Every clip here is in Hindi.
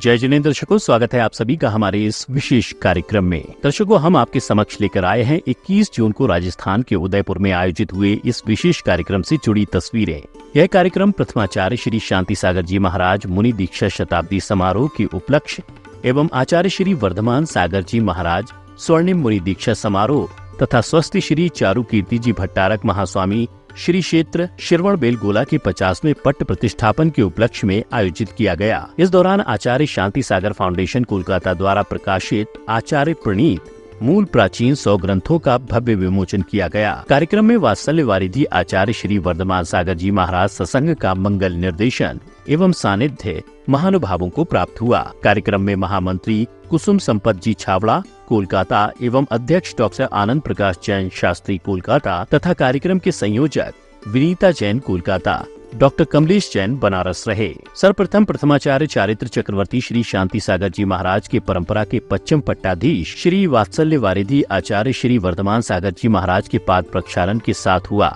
जय जिनेंद्र दर्शकों, स्वागत है आप सभी का हमारे इस विशेष कार्यक्रम में। दर्शकों, हम आपके समक्ष लेकर आए हैं 21 जून को राजस्थान के उदयपुर में आयोजित हुए इस विशेष कार्यक्रम से जुड़ी तस्वीरें। यह कार्यक्रम प्रथमाचार्य श्री शांति सागर जी महाराज मुनि दीक्षा शताब्दी समारोह के उपलक्ष्य एवं आचार्य श्री वर्धमान सागर जी महाराज स्वर्णिम मुनि दीक्षा समारोह तथा स्वस्ति श्री चारु कीर्ति जी भट्टारक महास्वामी श्री क्षेत्र श्रवण बेलगोला के 50वें पट्ट प्रतिष्ठापन के उपलक्ष्य में आयोजित किया गया। इस दौरान आचार्य शांति सागर फाउंडेशन कोलकाता द्वारा प्रकाशित आचार्य प्रणीत मूल प्राचीन 100 ग्रंथों का भव्य विमोचन किया गया। कार्यक्रम में वात्सल्य वारिधि आचार्य श्री वर्धमान सागर जी महाराज सत्संग का मंगल निर्देशन एवं सानिध्य महानुभावों को प्राप्त हुआ। कार्यक्रम में महामंत्री कुसुम संपत जी छावड़ा कोलकाता एवं अध्यक्ष डॉक्टर आनंद प्रकाश जैन शास्त्री कोलकाता तथा कार्यक्रम के संयोजक विनीता जैन कोलकाता, डॉक्टर कमलेश जैन बनारस रहे। सर्वप्रथम प्रथमाचार्य चारित्र चक्रवर्ती श्री शांति सागर जी महाराज के परंपरा के पश्चिम पट्टाधीश श्री वात्सल्य वारिधि आचार्य श्री वर्धमान सागर जी महाराज के पाद प्रक्षालन के साथ हुआ।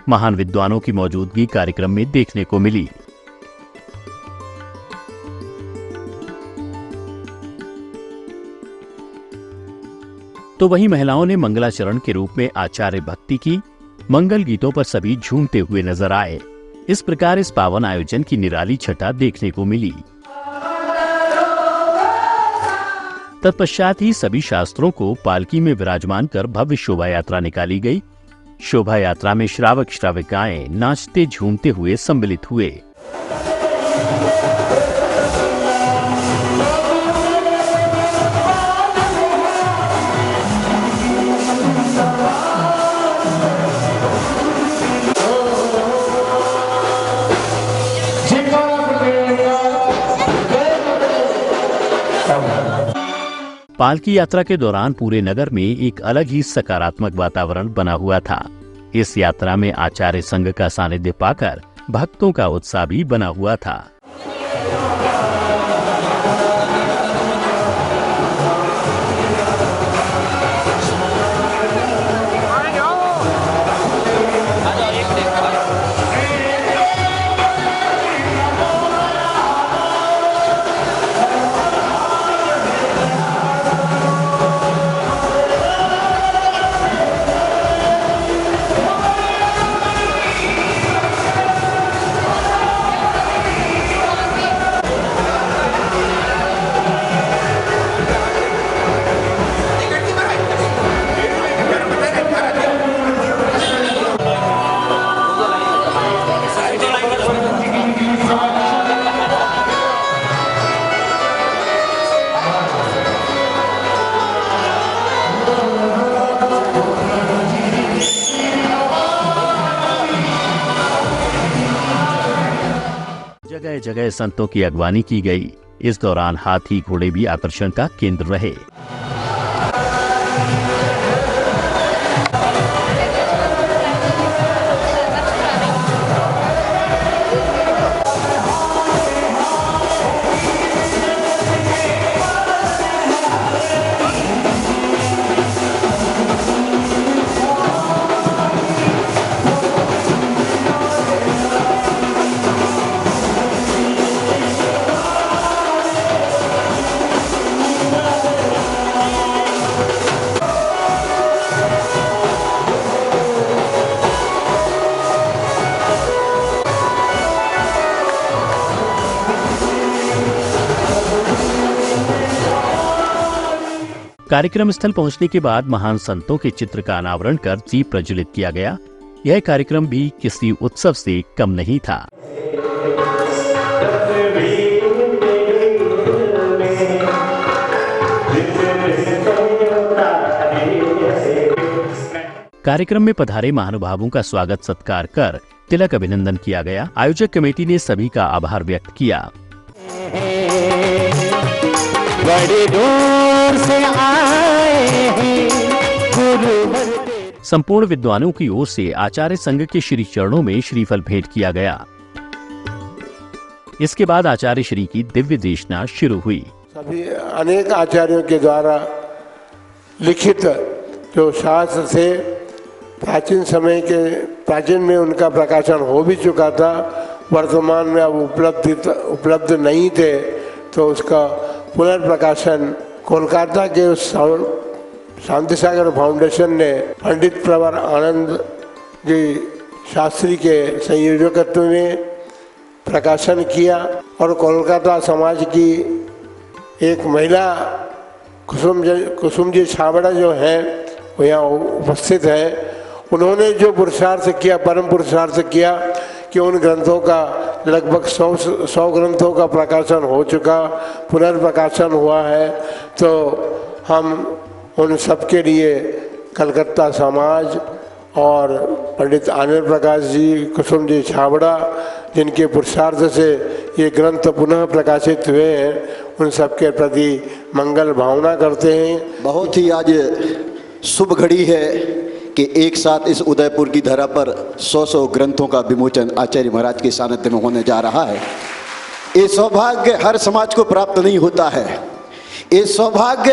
महान विद्वानों की मौजूदगी कार्यक्रम में देखने को मिली। तो वहीं महिलाओं ने मंगलाचरण के रूप में आचार्य भक्ति की। मंगल गीतों पर सभी झूमते हुए नजर आए। इस प्रकार इस पावन आयोजन की निराली छटा देखने को मिली। तत्पश्चात ही सभी शास्त्रों को पालकी में विराजमान कर भव्य शोभा यात्रा निकाली गई। शोभा यात्रा में श्रावक श्राविकाएं नाचते झूमते हुए सम्मिलित हुए। पालकी यात्रा के दौरान पूरे नगर में एक अलग ही सकारात्मक वातावरण बना हुआ था। इस यात्रा में आचार्य संघ का सानिध्य पाकर भक्तों का उत्साह भी बना हुआ था। जगह जगह संतों की अगवानी की गई। इस दौरान हाथी घोड़े भी आकर्षण का केंद्र रहे। कार्यक्रम स्थल पहुंचने के बाद महान संतों के चित्र का अनावरण कर दीप प्रज्वलित किया गया। यह कार्यक्रम भी किसी उत्सव से कम नहीं था। कार्यक्रम में पधारे महानुभावों का स्वागत सत्कार कर तिलक अभिनंदन किया गया। आयोजक कमेटी ने सभी का आभार व्यक्त किया। बड़े दूर से आए हैं गुरु। संपूर्ण विद्वानों की ओर से आचार्य संघ के श्री चरणों में श्रीफल भेंट किया गया। इसके बाद आचार्य श्री की दिव्य देशना शुरू हुई। सभी अनेक आचार्यों के द्वारा लिखित जो शास्त्र से प्राचीन में उनका प्रकाशन हो भी चुका था, वर्तमान में अब उपलब्ध नहीं थे, तो उसका पुनर्प्रकाशन कोलकाता के उस शांति सागर फाउंडेशन ने पंडित प्रवर आनंद जी शास्त्री के संयोजकत्व में प्रकाशन किया और कोलकाता समाज की एक महिला कुसुम जी छाबड़ा जो हैं वो यहाँ उपस्थित हैं। उन्होंने जो पुरुषार्थ किया, परम पुरुषार्थ किया कि उन ग्रंथों का लगभग 100 ग्रंथों का प्रकाशन हो चुका, पुनर्प्रकाशन हुआ है। तो हम उन सबके लिए कलकत्ता समाज और पंडित आनंद प्रकाश जी, कुसुम जी छाबड़ा, जिनके पुरुषार्थ से ये ग्रंथ पुनः प्रकाशित हुए हैं, उन सबके प्रति मंगल भावना करते हैं। बहुत ही आज शुभ घड़ी है कि एक साथ इस उदयपुर की धरा पर 100 ग्रंथों का विमोचन आचार्य महाराज के सानिध्य में होने जा रहा है। ये सौभाग्य हर समाज को प्राप्त नहीं होता है, ये सौभाग्य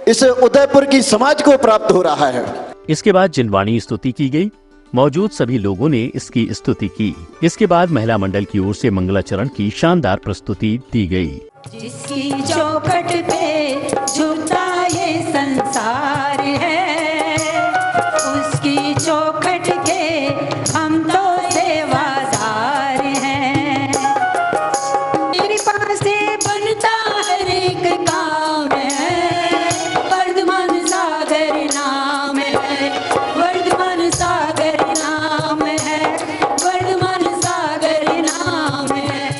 इस उदयपुर की समाज को प्राप्त हो रहा है। इसके बाद जिनवाणी स्तुति की गई। मौजूद सभी लोगों ने इसकी स्तुति की। इसके बाद महिला मंडल की ओर से मंगलाचरण की शानदार प्रस्तुति दी गई। जिसकी चौखट पे झुकता ये संसार है, उसकी चौखट के हम तो सेवादार हैं। कृपा से बनता हर एक काम है, वर्धमान सागर नाम है, वर्धमान सागर नाम है, वर्धमान सागर नाम है।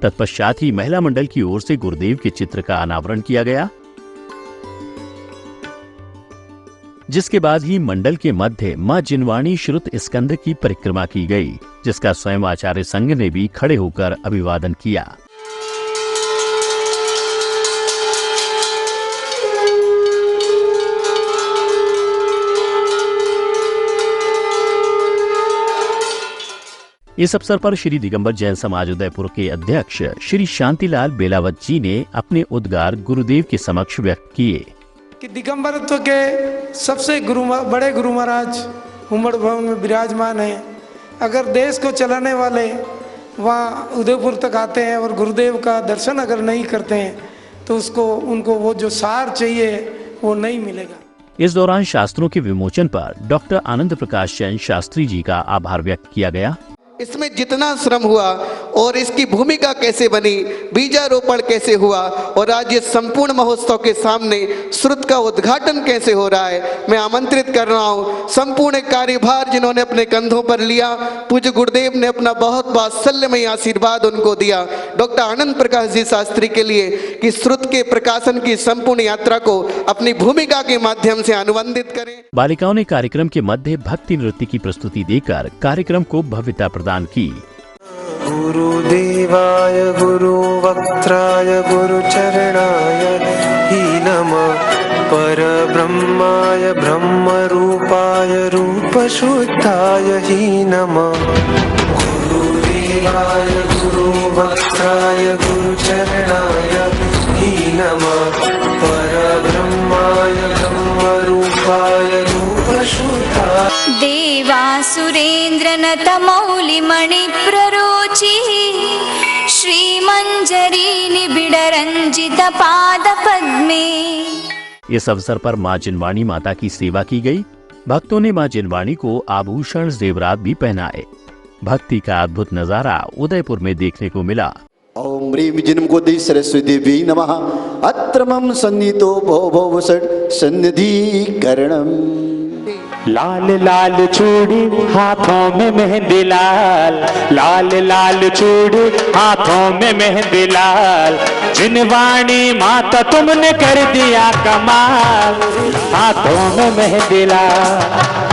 तत्पश्चात ही महिला मंडल की ओर से गुरुदेव के चित्र का अनावरण किया गया, जिसके बाद ही मंडल के मध्य मां जिनवाणी श्रुत स्कंद की परिक्रमा की गई, जिसका स्वयं आचार्य संघ ने भी खड़े होकर अभिवादन किया। इस अवसर पर श्री दिगंबर जैन समाज उदयपुर के अध्यक्ष श्री शांतिलाल बेलावत जी ने अपने उद्गार गुरुदेव के समक्ष व्यक्त किए कि दिगंबरत्व के सबसे बड़े गुरु महाराज उमड़ भवन में विराजमान हैं। अगर देश को चलाने वाले वहाँ उदयपुर तक आते हैं और गुरुदेव का दर्शन अगर नहीं करते हैं तो उनको वो जो सार चाहिए वो नहीं मिलेगा। इस दौरान शास्त्रों के विमोचन पर डॉक्टर आनंद प्रकाश जैन शास्त्री जी का आभार व्यक्त किया गया। इसमें जितना श्रम हुआ और इसकी भूमिका कैसे बनी, बीजारोपण कैसे हुआ और आज ये संपूर्ण महोत्सव के सामने श्रुत का उद्घाटन कैसे हो रहा है, मैं आमंत्रित कर रहा हूँ संपूर्ण कार्यभार जिन्होंने अपने कंधों पर लिया, पूज्य गुरुदेव ने अपना बहुत वात्सल्यमय आशीर्वाद उनको दिया डॉक्टर आनंद प्रकाश जी शास्त्री के लिए कि श्रुत के प्रकाशन की संपूर्ण यात्रा को अपनी भूमिका के माध्यम से अनुबंधित करें। बालिकाओं ने कार्यक्रम के मध्य भक्ति नृत्य की प्रस्तुति देकर कार्यक्रम को भव्यता प्रदान की। गुरुदेवाय गुरुवक्त्राय गुरुचरणाय ही नमः, परब्रह्माय ब्रह्मरूपाय रूपशुद्धाय ही नमः। गुरुदेवाय गुरुवक्त्राय गुरुचरणाय ही नमः, परब्रह्माय ब्रह्मरूपाय रूपशुद्धाय। देवासुरेन्द्र नतमौलिमणि प्ररोचि, श्रीमंजरी निबिड़ रंजित पाद पद्मे। इस अवसर पर मां जिनवाणी माता की सेवा की गई। भक्तों ने मां जिनवाणी को आभूषण जेवरात भी पहनाए। भक्ति का अद्भुत नजारा उदयपुर में देखने को मिला। ओम ह्रीं जिनमुखोदय सरस्वती देवी नमः। अत्र मम सन्निहितो भव भव षट् सन्निधिकरणम्। लाल लाल चूड़ी हाथों में मेहंदी लाल, लाल लाल चूड़ी हाथों में मेहंदी लाल। जिनवाणी माता तुमने कर दिया कमाल, हाथों में मेहंदी लाल।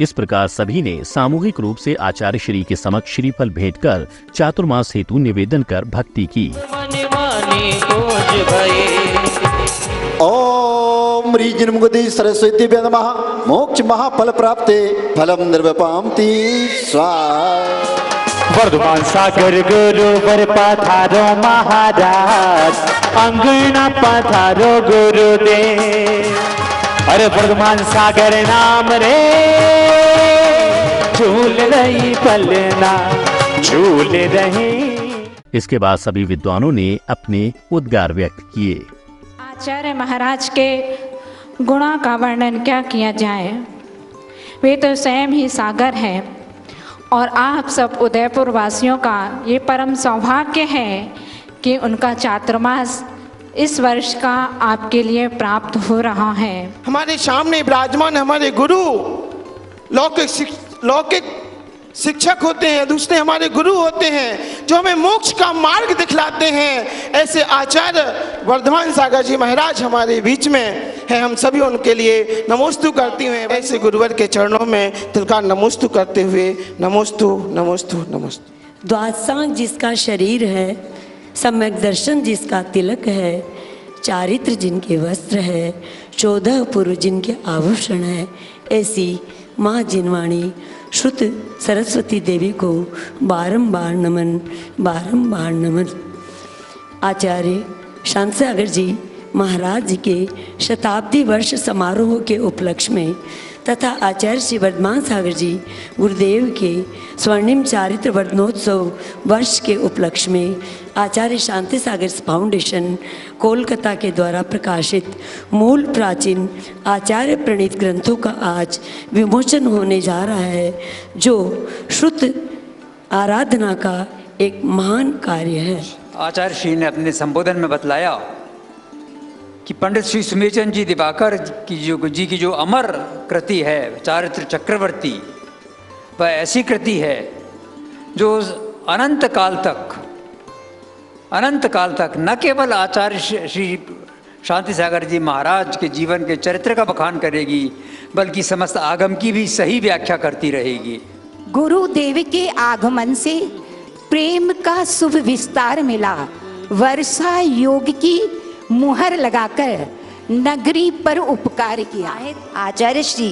इस प्रकार सभी ने सामूहिक रूप से आचार्य श्री के समक्ष श्रीफल भेंट कर चातुर्मास हेतु निवेदन कर भक्ति की। ओम ह्रीं जिनमुखोदय सरस्वती नमः। मोक्ष महाफल प्राप्ते फलम निर्वपामति स्वाहा। वर्धमान सागर गुरुवर पधारो महाराज, अंगना पधारो गुरुदेव। अरे वर्धमान सागर नाम रे, झूल रही पलना, झूल रही। इसके बाद सभी विद्वानों ने अपने उद्गार व्यक्त किए। आचार्य महाराज के गुणों का वर्णन क्या किया जाए, वे तो स्वयं ही सागर हैं और आप सब उदयपुर वासियों का ये परम सौभाग्य है कि उनका चातुर्मास इस वर्ष का आपके लिए प्राप्त हो रहा है। हमारे सामने विराजमान हमारे गुरु लौकिक शिक्षक होते हैं, दूसरे हमारे गुरु होते हैं जो हमें मोक्ष का मार्ग दिखलाते हैं। ऐसे आचार्य वर्धमान सागर जी महाराज हमारे बीच में है। हम सभी उनके लिए नमोस्तु करते हुए ऐसे गुरुवर के चरणों में तिलकार नमोस्तु करते हुए नमोस्तु नमोस्तु नमोस्तु। द्वादशांग जिसका शरीर है, सम्यक दर्शन जिसका तिलक है, चारित्र जिनके वस्त्र है, 14 पुरुष जिनके आभूषण है, ऐसी माँ जिनवाणी श्रुत सरस्वती देवी को बारंबार नमन, बारंबार नमन। आचार्य शांत सागर जी महाराज जी के शताब्दी वर्ष समारोह के उपलक्ष्य में तथा आचार्य श्री वर्धमान सागर जी गुरुदेव के स्वर्णिम चारित्र वर्धनोत्सव वर्ष के उपलक्ष्य में आचार्य शांति सागर फाउंडेशन कोलकाता के द्वारा प्रकाशित मूल प्राचीन आचार्य प्रणीत ग्रंथों का आज विमोचन होने जा रहा है, जो श्रुत आराधना का एक महान कार्य है। आचार्य श्री ने अपने संबोधन में बतलाया कि पंडित श्री सुमेरचंद जी दिवाकर की जो अमर कृति है चारित्र चक्रवर्ती, वह ऐसी कृति है जो अनंत काल तक न केवल आचार्य श्री शांति सागर जी महाराज के जीवन के चरित्र का बखान करेगी, बल्कि समस्त आगम की भी सही व्याख्या करती रहेगी। गुरुदेव के आगमन से प्रेम का शुभ विस्तार मिला। वर्षा योग की मुहर लगाकर नगरी पर उपकार किया। आचार्य श्री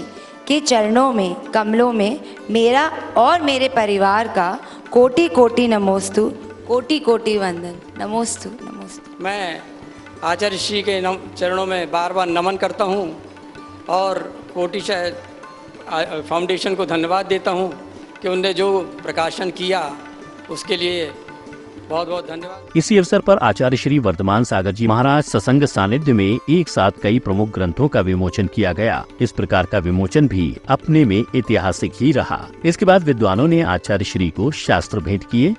के चरणों में कमलों में मेरा और मेरे परिवार का कोटि कोटि नमोस्तु, कोटि कोटि वंदन। नमोस्तु नमोस्तु। मैं आचार्य श्री के चरणों में बार बार नमन करता हूँ और कोटि फाउंडेशन को धन्यवाद देता हूँ कि उनने जो प्रकाशन किया उसके लिए बहुत बहुत धन्यवाद। इसी अवसर पर आचार्य श्री वर्धमान सागर जी महाराज सत्संग सानिध्य में एक साथ कई प्रमुख ग्रंथों का विमोचन किया गया। इस प्रकार का विमोचन भी अपने में ऐतिहासिक ही रहा। इसके बाद विद्वानों ने आचार्य श्री को शास्त्र भेंट किए।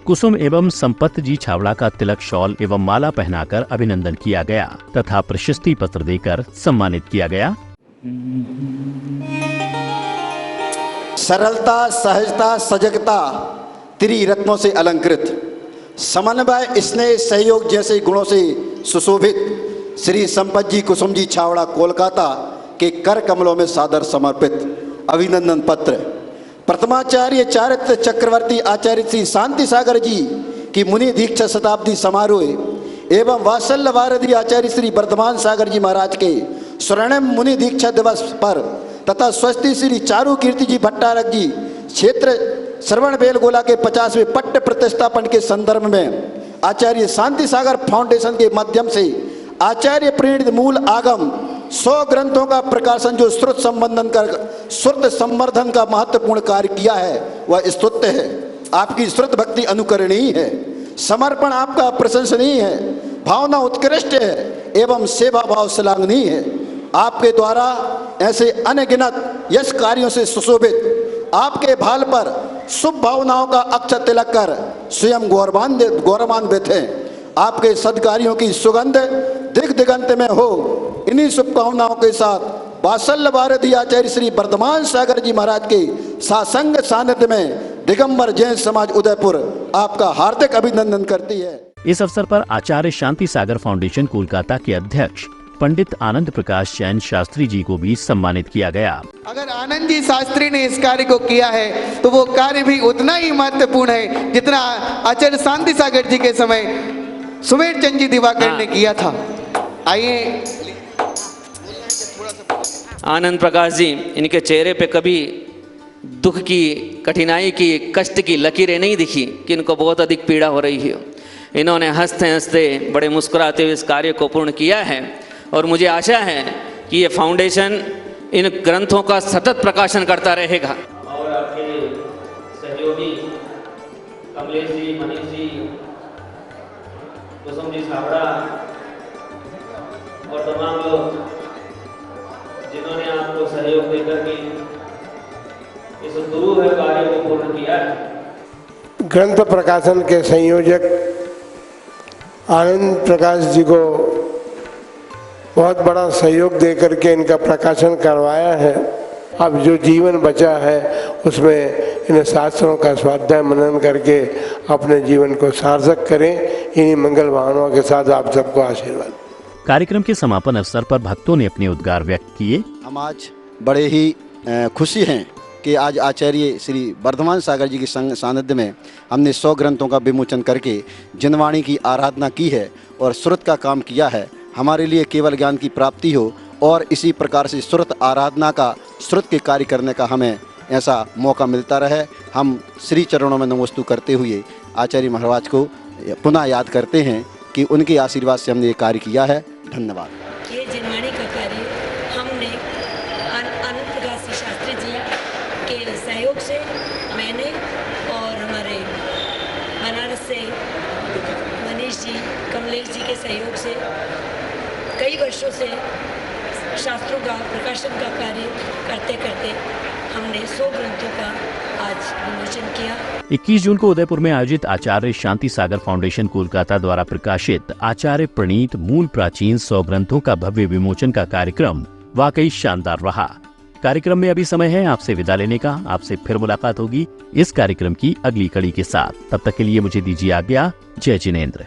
कुसुम एवं संपत जी छावड़ा का तिलक शॉल एवं माला पहनाकर अभिनंदन किया गया तथा प्रशस्ति पत्र देकर सम्मानित किया गया। सरलता, सहजता, सजगता त्रिरत्नों से अलंकृत, समन्वय, स्नेह, सहयोग जैसे गुणों से सुशोभित श्री संपत जी कुसुम जी छावड़ा कोलकाता के कर कमलों में सादर समर्पित अभिनंदन पत्र प्रथमाचार्य चारित्र चक्रवर्ती आचार्य श्री शांति सागर जी की मुनि दीक्षा शताब्दी समारोह एवं वात्सल्य वारधि आचार्य श्री वर्धमान सागर जी महाराज के स्वर्णिम मुनि दीक्षा दिवस पर तथा स्वस्ति श्री चारु कीर्ति जी भट्टारक जी क्षेत्र श्रवण बेलगोला के 50वें पट्ट प्रतिष्ठापन के संदर्भ में आचार्य शांति सागर फाउंडेशन के माध्यम से आचार्य प्रणीत मूल आगम 100 ग्रंथों का प्रकाशन जो श्रुत संवर्धन का महत्वपूर्ण कार्य किया है वह स्तुत्य है। आपकी श्रुत भक्ति अनुकरणीय है, समर्पण आपका प्रशंसनीय है, भावना उत्कृष्ट है एवं सेवा भाव श्लाघनीय है। आपके द्वारा ऐसे अनगिनत यश कार्यों से सुशोभित आपके भाल पर शुभ भावनाओं का अक्षत तिलक कर स्वयं गौरवान्वित हैं। आपके सद्कार्यों की सुगंध दिग दिगंत में हो। इन्हीं शुभकामनाओं के साथ वात्सल्य भारती आचार्य श्री वर्धमान सागर जी महाराज के सासंग सानिध्य में दिगंबर जैन समाज उदयपुर आपका हार्दिक अभिनंदन करती है। इस अवसर पर आचार्य शांति सागर फाउंडेशन कोलकाता के अध्यक्ष पंडित आनंद प्रकाश जैन शास्त्री जी को भी सम्मानित किया गया। अगर आनंद जी शास्त्री ने इस कार्य को किया है तो वो कार्य भी उतना ही महत्वपूर्ण है जितना आचार्य शांति सागर जी के समय सुमेर चंद जी दिवाकर ने किया था। आइए आनंद प्रकाश जी, इनके चेहरे पे कभी दुख की, कठिनाई की, कष्ट की लकीरें नहीं दिखी कि इनको बहुत अधिक पीड़ा हो रही है। इन्होंने हंसते हंसते बड़े मुस्कुराते हुए इस कार्य को पूर्ण किया है और मुझे आशा है कि ये फाउंडेशन इन ग्रंथों का सतत प्रकाशन करता रहेगा। और आपके सहयोगी कमलेश जी, मनीष जी, कुसुम जी छाबड़ा और तमाम लोग जिन्होंने आपको सहयोग देकर के इस दुरूह कार्य को पूर्ण किया है। ग्रंथ प्रकाशन के संयोजक आनंद प्रकाश जी को बहुत बड़ा सहयोग देकर के इनका प्रकाशन करवाया है। अब जो जीवन बचा है उसमें इन शास्त्रों का स्वाध्याय मनन करके अपने जीवन को सार्थक करें। इन्हीं मंगल भावनाओं के साथ आप सबको आशीर्वाद। कार्यक्रम के समापन अवसर पर भक्तों ने अपने उद्गार व्यक्त किए। हम आज बड़े ही खुशी हैं कि आज आचार्य श्री वर्धमान सागर जी के सानिध्य में हमने 100 ग्रंथों का विमोचन करके जिनवाणी की आराधना की है और श्रुत का काम किया है। हमारे लिए केवल ज्ञान की प्राप्ति हो और इसी प्रकार से श्रुत आराधना का, श्रुत के कार्य करने का हमें ऐसा मौका मिलता रहे। हम श्री चरणों में नमोस्तु करते हुए आचार्य महाराज को पुनः याद करते हैं कि उनके आशीर्वाद से हमने ये कार्य किया है। धन्यवाद। ये जिनवाणी का कार्य हमने आनंद प्रकाश शास्त्री जी के सहयोग से मैंने और हमारे बनारस से मनीष जी, कमलेश जी के सहयोग से कई वर्षों से शास्त्रों का प्रकाशन का कार्य करते करते हमने 100 ग्रंथों का आज विमोचन किया। 21 जून को उदयपुर में आयोजित आचार्य शांति सागर फाउंडेशन कोलकाता द्वारा प्रकाशित आचार्य प्रणीत मूल प्राचीन 100 ग्रंथों का भव्य विमोचन का कार्यक्रम वाकई शानदार रहा। कार्यक्रम में अभी समय है आपसे विदा लेने का। आपसे फिर मुलाकात होगी इस कार्यक्रम की अगली कड़ी के साथ। तब तक के लिए मुझे दीजिए आज्ञा। जय जिनेंद्र।